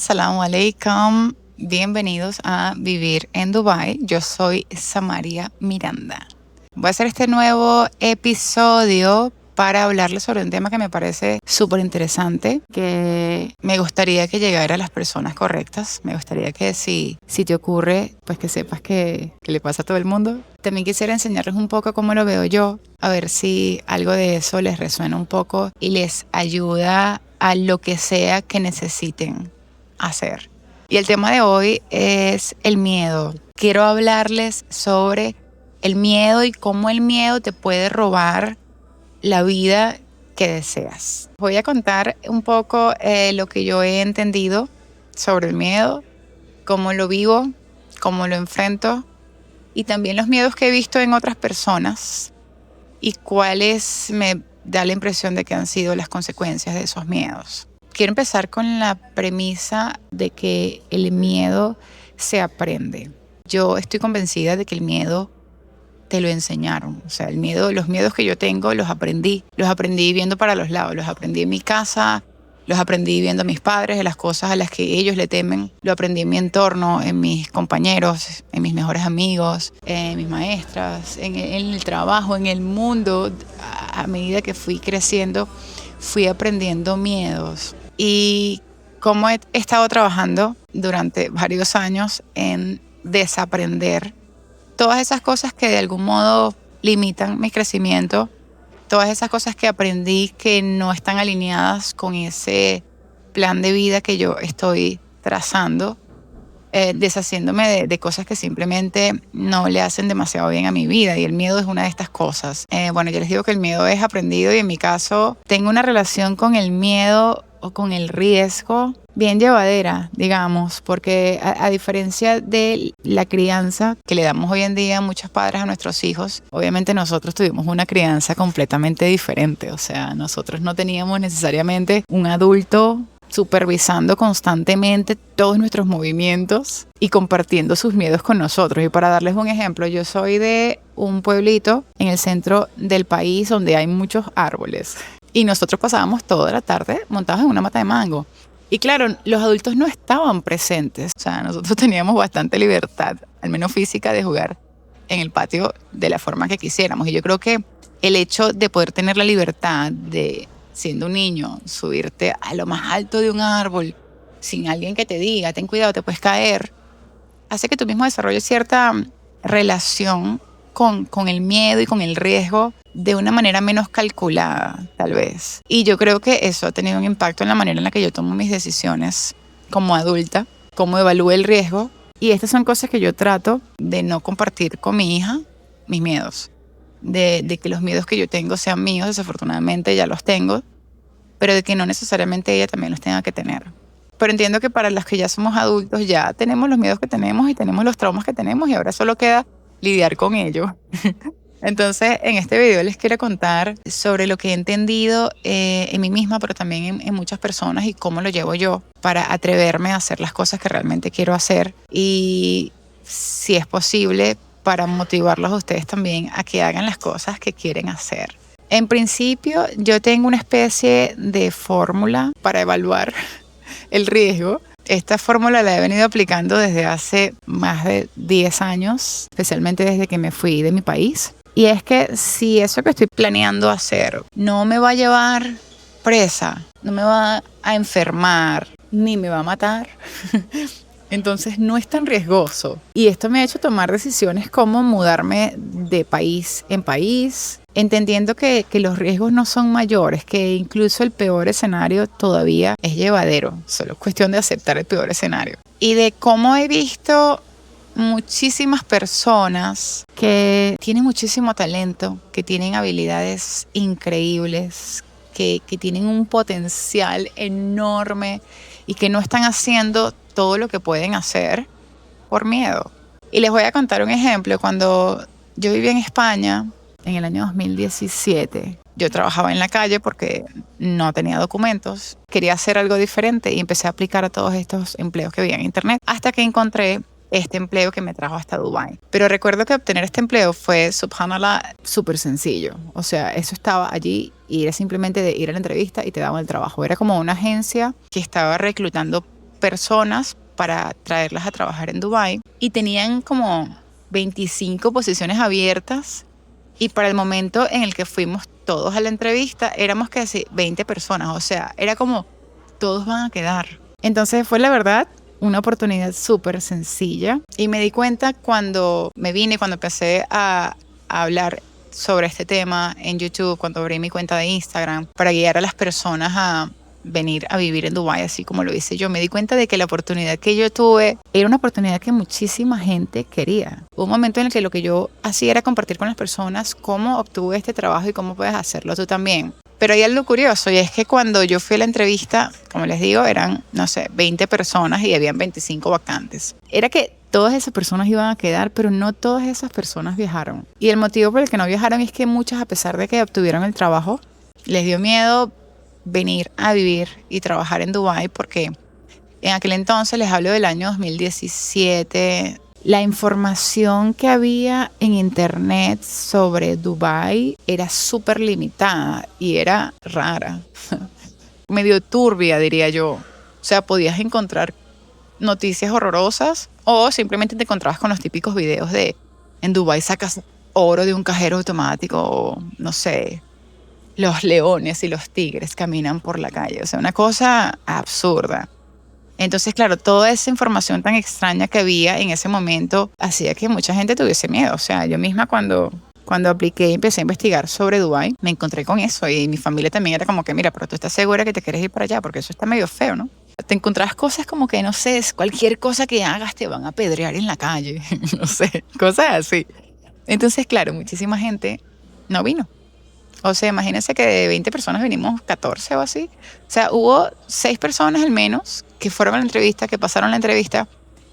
Assalamu alaikum, bienvenidos a Vivir en Dubái. Yo soy Samaria Miranda. Voy a hacer este nuevo episodio para hablarles sobre un tema que me parece súper interesante, que me gustaría que llegara a las personas correctas. Me gustaría que si te ocurre, pues que sepas que le pasa a todo el mundo. También quisiera enseñarles un poco cómo lo veo yo, a ver si algo de eso les resuena un poco y les ayuda a lo que sea que necesiten hacer. Y el tema de hoy es el miedo. Quiero hablarles sobre el miedo y cómo el miedo te puede robar la vida que deseas. Voy a contar un poco lo que yo he entendido sobre el miedo, cómo lo vivo, cómo lo enfrento y también los miedos que he visto en otras personas y cuáles me da la impresión de que han sido las consecuencias de esos miedos. Quiero empezar con la premisa de que el miedo se aprende. Yo estoy convencida de que el miedo te lo enseñaron. O sea, los miedos que yo tengo los aprendí viviendo para los lados, los aprendí en mi casa, los aprendí viendo a mis padres, de las cosas a las que ellos le temen, lo aprendí en mi entorno, en mis compañeros, en mis mejores amigos, en mis maestras, en el trabajo, en el mundo. A medida que fui creciendo, fui aprendiendo miedos. Y como he estado trabajando durante varios años en desaprender todas esas cosas que de algún modo limitan mi crecimiento, todas esas cosas que aprendí que no están alineadas con ese plan de vida que yo estoy trazando, deshaciéndome de cosas que simplemente no le hacen demasiado bien a mi vida, y el miedo es una de estas cosas. Bueno, yo les digo que el miedo es aprendido, y en mi caso tengo una relación con el miedo o con el riesgo bien llevadera, digamos, porque a diferencia de la crianza que le damos hoy en día a muchos padres a nuestros hijos, obviamente nosotros tuvimos una crianza completamente diferente. O sea, nosotros no teníamos necesariamente un adulto supervisando constantemente todos nuestros movimientos y compartiendo sus miedos con nosotros. Y para darles un ejemplo, yo soy de un pueblito en el centro del país donde hay muchos árboles. Y nosotros pasábamos toda la tarde montados en una mata de mango. Y claro, los adultos no estaban presentes. O sea, nosotros teníamos bastante libertad, al menos física, de jugar en el patio de la forma que quisiéramos. Y yo creo que el hecho de poder tener la libertad de, siendo un niño, subirte a lo más alto de un árbol sin alguien que te diga, ten cuidado, te puedes caer, hace que tú mismo desarrolles cierta relación con el miedo y con el riesgo de una manera menos calculada, tal vez. Y yo creo que eso ha tenido un impacto en la manera en la que yo tomo mis decisiones como adulta, cómo evalúo el riesgo. Y estas son cosas que yo trato de no compartir con mi hija, mis miedos. De que los miedos que yo tengo sean míos, desafortunadamente ya los tengo, pero de que no necesariamente ella también los tenga que tener. Pero entiendo que para los que ya somos adultos ya tenemos los miedos que tenemos y tenemos los traumas que tenemos, y ahora solo queda lidiar con ello. Entonces, en este video les quiero contar sobre lo que he entendido en mí misma, pero también en muchas personas, y cómo lo llevo yo para atreverme a hacer las cosas que realmente quiero hacer, y si es posible, para motivarlos a ustedes también a que hagan las cosas que quieren hacer. En principio, yo tengo una especie de fórmula para evaluar el riesgo. Esta fórmula la he venido aplicando desde hace más de 10 años, especialmente desde que me fui de mi país. Y es que si eso que estoy planeando hacer no me va a llevar presa, no me va a enfermar, ni me va a matar, entonces no es tan riesgoso. Y esto me ha hecho tomar decisiones como mudarme de país en país, entendiendo que los riesgos no son mayores, que incluso el peor escenario todavía es llevadero. Solo es cuestión de aceptar el peor escenario. Y de cómo he visto muchísimas personas que tienen muchísimo talento, que tienen habilidades increíbles, que tienen un potencial enorme y que no están haciendo todo lo que pueden hacer por miedo. Y les voy a contar un ejemplo. Cuando yo vivía en España, en el año 2017, yo trabajaba en la calle porque no tenía documentos. Quería hacer algo diferente y empecé a aplicar a todos estos empleos que había en internet, hasta que encontré este empleo que me trajo hasta Dubái. Pero recuerdo que obtener este empleo fue, subhanallah, súper sencillo. O sea, eso estaba allí y era simplemente de ir a la entrevista y te daban el trabajo. Era como una agencia que estaba reclutando personas para traerlas a trabajar en Dubái y tenían como 25 posiciones abiertas y para el momento en el que fuimos todos a la entrevista éramos casi 20 personas, o sea, era como todos van a quedar. Entonces fue la verdad una oportunidad súper sencilla y me di cuenta cuando cuando empecé a hablar sobre este tema en YouTube, cuando abrí mi cuenta de Instagram para guiar a las personas a venir a vivir en Dubái, así como lo hice yo. Me di cuenta de que la oportunidad que yo tuve era una oportunidad que muchísima gente quería. Hubo un momento en el que lo que yo hacía era compartir con las personas cómo obtuve este trabajo y cómo puedes hacerlo tú también. Pero hay algo curioso y es que cuando yo fui a la entrevista, como les digo, eran, 20 personas y habían 25 vacantes. Era que todas esas personas iban a quedar, pero no todas esas personas viajaron. Y el motivo por el que no viajaron es que muchas, a pesar de que obtuvieron el trabajo, les dio miedo venir a vivir y trabajar en Dubái porque en aquel entonces, les hablo del año 2017, la información que había en internet sobre Dubái era súper limitada y era rara, medio turbia diría yo. O sea, podías encontrar noticias horrorosas o simplemente te encontrabas con los típicos videos de en Dubái sacas oro de un cajero automático o no sé, los leones y los tigres caminan por la calle. O sea, una cosa absurda. Entonces, claro, toda esa información tan extraña que había en ese momento hacía que mucha gente tuviese miedo. O sea, yo misma cuando apliqué y empecé a investigar sobre Dubái, me encontré con eso. Y mi familia también era como que, mira, pero tú estás segura que te quieres ir para allá porque eso está medio feo, ¿no? Te encontrabas cosas como que, no sé, cualquier cosa que hagas te van a apedrear en la calle. No sé, cosas así. Entonces, claro, muchísima gente no vino. O sea, imagínense que de 20 personas vinimos 14 o así. O sea, hubo 6 personas al menos que fueron a la entrevista, que pasaron la entrevista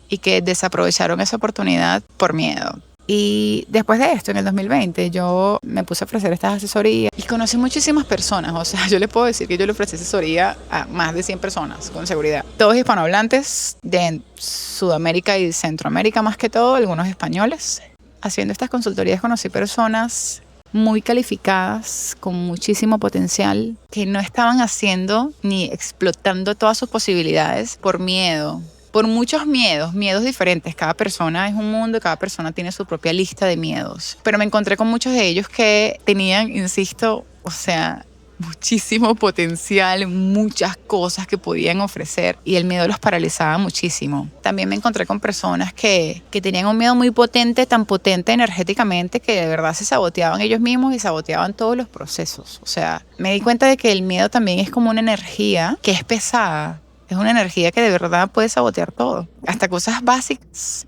y que desaprovecharon esa oportunidad por miedo. Y después de esto, en el 2020, yo me puse a ofrecer estas asesorías y conocí muchísimas personas. O sea, yo les puedo decir que yo le ofrecí asesoría a más de 100 personas, con seguridad. Todos hispanohablantes de Sudamérica y Centroamérica más que todo, algunos españoles. Haciendo estas consultorías conocí personas muy calificadas, con muchísimo potencial, que no estaban haciendo ni explotando todas sus posibilidades por miedo, por muchos miedos diferentes. Cada persona es un mundo, cada persona tiene su propia lista de miedos. Pero me encontré con muchos de ellos que tenían, insisto, o sea, muchísimo potencial, muchas cosas que podían ofrecer y el miedo los paralizaba muchísimo. También me encontré con personas que tenían un miedo muy potente, tan potente energéticamente que de verdad se saboteaban ellos mismos y saboteaban todos los procesos. O sea, me di cuenta de que el miedo también es como una energía que es pesada, es una energía que de verdad puede sabotear todo, hasta cosas básicas.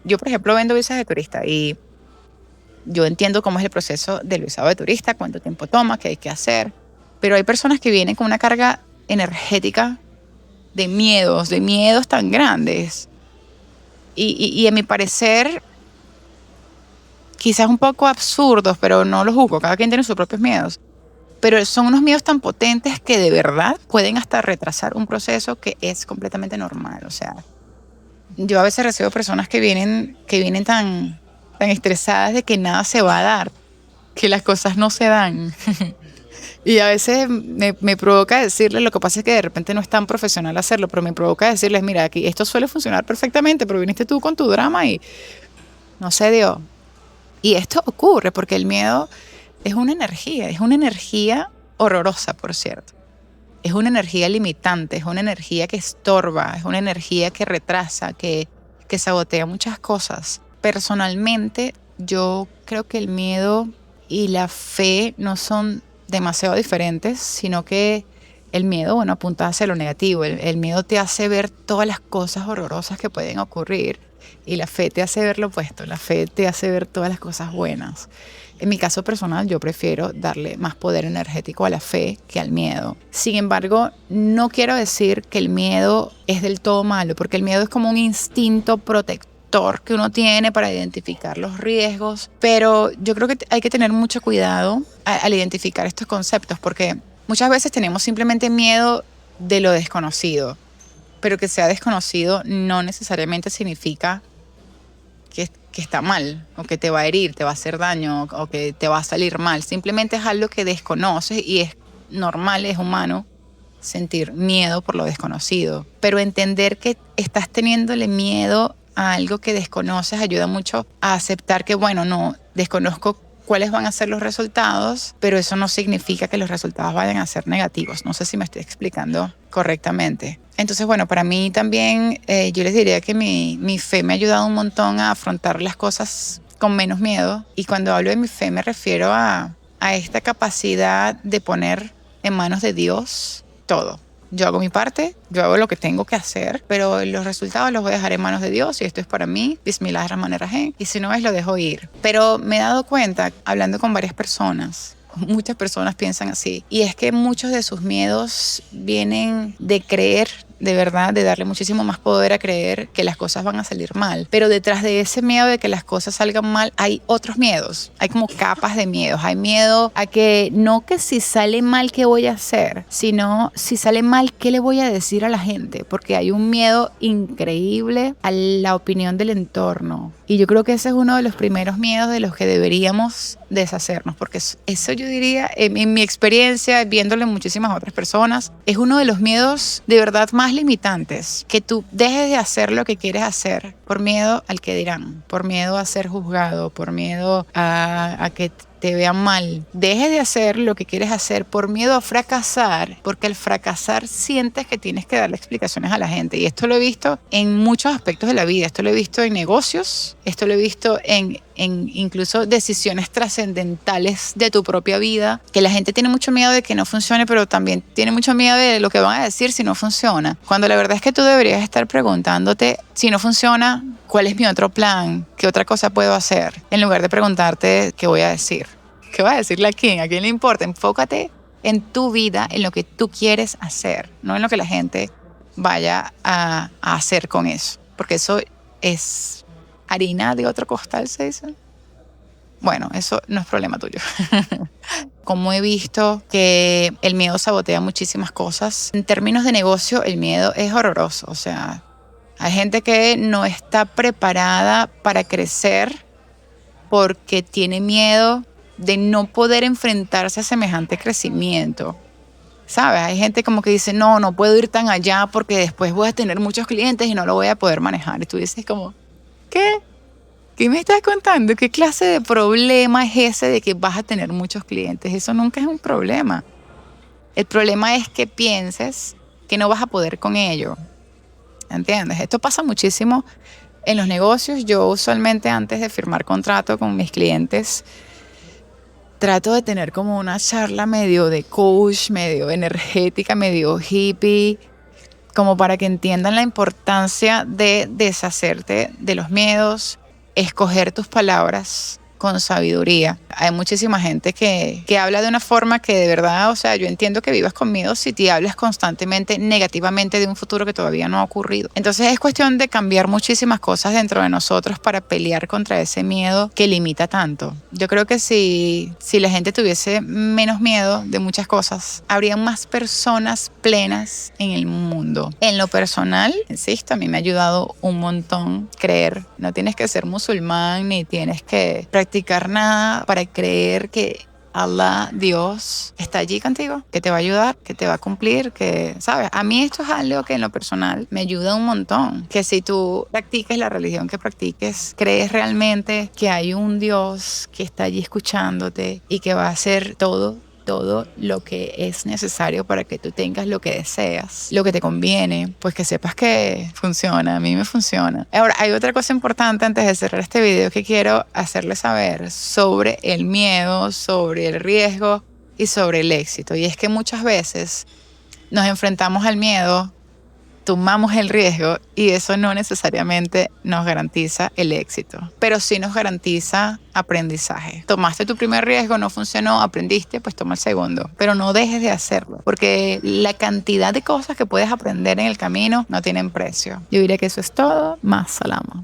Yo, por ejemplo, vendo visas de turista y yo entiendo cómo es el proceso del visado de turista, cuánto tiempo toma, qué hay que hacer. Pero hay personas que vienen con una carga energética de miedos tan grandes. Y a mi parecer, quizás un poco absurdos, pero no los juzgo. Cada quien tiene sus propios miedos. Pero son unos miedos tan potentes que de verdad pueden hasta retrasar un proceso que es completamente normal. O sea, yo a veces recibo personas que vienen tan estresadas de que nada se va a dar, que las cosas no se dan. Y a veces me provoca decirles, lo que pasa es que de repente no es tan profesional hacerlo, pero me provoca decirles, mira, aquí esto suele funcionar perfectamente, pero viniste tú con tu drama y no se dio. Y esto ocurre porque el miedo es una energía horrorosa, por cierto. Es una energía limitante, es una energía que estorba, es una energía que retrasa, que sabotea muchas cosas. Personalmente, yo creo que el miedo y la fe no son demasiado diferentes, sino que el miedo, bueno, apunta hacia lo negativo. El miedo te hace ver todas las cosas horrorosas que pueden ocurrir y la fe te hace ver lo opuesto. La fe te hace ver todas las cosas buenas. En mi caso personal, yo prefiero darle más poder energético a la fe que al miedo. Sin embargo, no quiero decir que el miedo es del todo malo, porque el miedo es como un instinto protector que uno tiene para identificar los riesgos, pero yo creo que hay que tener mucho cuidado al identificar estos conceptos, porque muchas veces tenemos simplemente miedo de lo desconocido, pero que sea desconocido no necesariamente significa que está mal, o que te va a herir, te va a hacer daño, o que te va a salir mal. Simplemente es algo que desconoces y es normal, es humano sentir miedo por lo desconocido. Pero entender que estás teniéndole miedo a algo que desconoces ayuda mucho a aceptar que, bueno, no, desconozco cuáles van a ser los resultados, pero eso no significa que los resultados vayan a ser negativos. No sé si me estoy explicando correctamente. Entonces, bueno, para mí también yo les diría que mi fe me ha ayudado un montón a afrontar las cosas con menos miedo. Y cuando hablo de mi fe me refiero a esta capacidad de poner en manos de Dios todo. Yo hago mi parte, yo hago lo que tengo que hacer, pero los resultados los voy a dejar en manos de Dios. Y esto es para mí, Bismillahirrahmanirrahim, y si no es, lo dejo ir. Pero me he dado cuenta, hablando con varias personas, muchas personas piensan así, y es que muchos de sus miedos vienen de creer, de verdad, de darle muchísimo más poder a creer que las cosas van a salir mal. Pero detrás de ese miedo de que las cosas salgan mal hay otros miedos. Hay como capas de miedos. Hay miedo a que no que si sale mal, ¿qué voy a hacer? Sino si sale mal, ¿qué le voy a decir a la gente? Porque hay un miedo increíble a la opinión del entorno. Y yo creo que ese es uno de los primeros miedos de los que deberíamos deshacernos. Porque eso yo diría, en mi experiencia, viéndole muchísimas otras personas, es uno de los miedos de verdad más limitantes, que tú dejes de hacer lo que quieres hacer por miedo al que dirán, por miedo a ser juzgado, por miedo a que te vean mal. Dejes de hacer lo que quieres hacer por miedo a fracasar, porque al fracasar sientes que tienes que darle explicaciones a la gente. Y esto lo he visto en muchos aspectos de la vida. Esto lo he visto en negocios, esto lo he visto en incluso decisiones trascendentales de tu propia vida, que la gente tiene mucho miedo de que no funcione, pero también tiene mucho miedo de lo que van a decir si no funciona. Cuando la verdad es que tú deberías estar preguntándote, si no funciona, ¿cuál es mi otro plan? ¿Qué otra cosa puedo hacer? En lugar de preguntarte, ¿qué voy a decir? ¿Qué vas a decirle a quién? ¿A quién le importa? Enfócate en tu vida, en lo que tú quieres hacer, no en lo que la gente vaya a hacer con eso. Porque eso es harina de otro costal, ¿se dice? Bueno, eso no es problema tuyo. Como he visto que el miedo sabotea muchísimas cosas. En términos de negocio, el miedo es horroroso. O sea, hay gente que no está preparada para crecer porque tiene miedo de no poder enfrentarse a semejante crecimiento. ¿Sabes? Hay gente como que dice, no puedo ir tan allá porque después voy a tener muchos clientes y no lo voy a poder manejar. Y tú dices como, ¿qué? ¿Qué me estás contando? ¿Qué clase de problema es ese de que vas a tener muchos clientes? Eso nunca es un problema. El problema es que pienses que no vas a poder con ello. ¿Entiendes? Esto pasa muchísimo en los negocios. Yo usualmente antes de firmar contrato con mis clientes, trato de tener como una charla medio de coach, medio energética, medio hippie, como para que entiendan la importancia de deshacerte de los miedos, escoger tus palabras con sabiduría. Hay muchísima gente que habla de una forma que de verdad, o sea, yo entiendo que vivas con miedo si te hablas constantemente negativamente de un futuro que todavía no ha ocurrido. Entonces es cuestión de cambiar muchísimas cosas dentro de nosotros para pelear contra ese miedo que limita tanto. Yo creo que si la gente tuviese menos miedo de muchas cosas, habría más personas plenas en el mundo. En lo personal, insisto, a mí me ha ayudado un montón creer. No tienes que ser musulmán ni tienes que practicar nada para creer que Allah, Dios, está allí contigo, que te va a ayudar, que te va a cumplir, que, ¿sabes? A mí esto es algo que en lo personal me ayuda un montón. Que si tú practiques la religión que practiques, crees realmente que hay un Dios que está allí escuchándote y que va a hacer todo lo que es necesario para que tú tengas lo que deseas, lo que te conviene, pues que sepas que funciona. A mí me funciona. Ahora, hay otra cosa importante antes de cerrar este video que quiero hacerles saber sobre el miedo, sobre el riesgo y sobre el éxito. Y es que muchas veces nos enfrentamos al miedo, tomamos el riesgo y eso no necesariamente nos garantiza el éxito, pero sí nos garantiza aprendizaje. Tomaste tu primer riesgo, no funcionó, aprendiste, pues toma el segundo, pero no dejes de hacerlo, porque la cantidad de cosas que puedes aprender en el camino no tienen precio. Yo diría que eso es todo. Más salama.